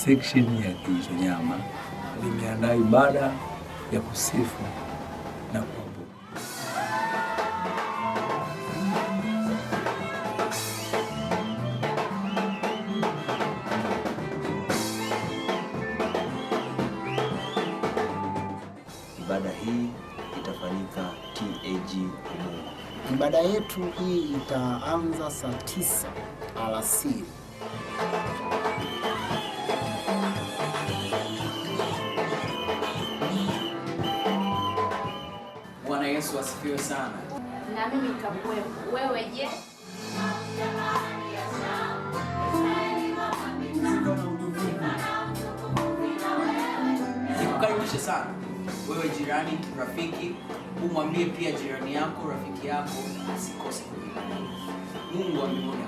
section ya Kijitonyama limeandaa ibada ya kusifu na kuabudu. Ibada hii itafanyika TAG Ubungo. Ibada yetu hii itaanza saa 9 alasiri. Bwana Yesu asifiwe sana. Na mimi nitakuwepo. Wewe je? Nikukaribishe sana. Wewe jirani, rafiki, umwambie pia jirani yako, rafiki yako asikose kuja. Mungu wa mbinguni